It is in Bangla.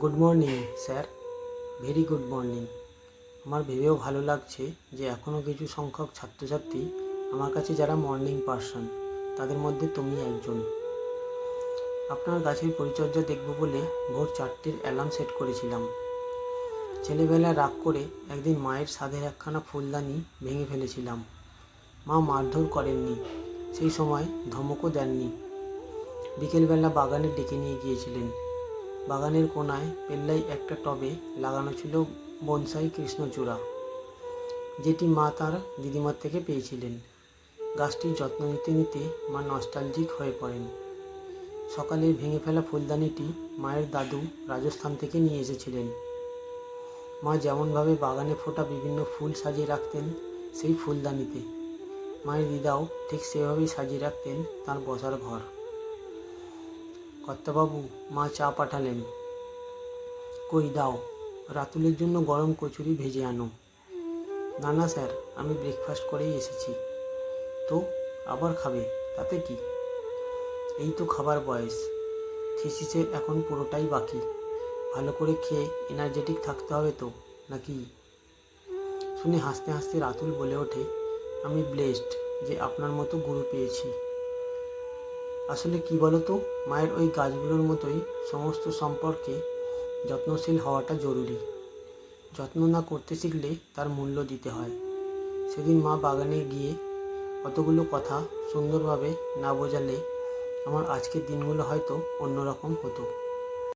Good morning sir. Very good morning. আমার ভেবেও ভালো লাগছে যে এখনও কিছু সংখ্যক ছাত্রছাত্রী আমার কাছে যারা মর্নিং পার্সন, তাদের মধ্যে তুমি একজন। আপনার গাছের পরিচর্যা দেখব বলে ভোর 4টের অ্যালার্ম সেট করেছিলাম। ছেলেবেলায় রাগ করে একদিন মায়ের সাধের একখানা ফুলদানি ভেঙে ফেলেছিলাম। মা মারধর করেননি, সেই সময় ধমকও দেননি। বিকেলবেলা বাগানে ডেকে নিয়ে গিয়েছিলেন। বাগানের কোনায় পেল্লাই একটা টবে লাগানো ছিল বনসাই কৃষ্ণচূড়া, যেটি মা তার দিদিমার থেকে পেয়েছিলেন। গাছটির যত্ন নিতে নিতে মা নস্টালজিক হয়ে পড়েন। সকালে ভেঙে ফেলা ফুলদানিটি মায়ের দাদু রাজস্থান থেকে নিয়ে এসেছিলেন। মা যেমনভাবে বাগানে ফোটা বিভিন্ন ফুল সাজিয়ে রাখতেন সেই ফুলদানিতে, মায়ের দিদাও ঠিক সেভাবেই সাজিয়ে রাখতেন তার বসার ঘর। কর্তাবাবু, মা চা পাঠালেন। কই দাও, রাতুলের জন্য গরম কচুরি ভেজে আনো। না না স্যার, আমি ব্রেকফাস্ট করেই এসেছি। তো আবার খাবে, তাতে কি? এই তো খাবার বয়স, থিসিসের এখন পুরোটাই বাকি। ভালো করে খেয়ে এনার্জেটিক থাকতে হবে তো, নাকি? শুনে হাসতে হাসতে রাতুল বলে ওঠে, আমি ব্লেসড যে আপনার মতো গুরু পেয়েছি। আসলে কি বলতো, মায়ের ওই গাছগুলোর মতোই সমস্ত সম্পর্কে যত্নশীল হওয়াটা জরুরি। যত্ন না করতে শিখলে তার মূল্য দিতে হয়। সেদিন মা বাগানে গিয়ে কতগুলো কথা সুন্দরভাবে না বোঝালে আমার আজকের দিনগুলো হয়তো অন্যরকম হতো।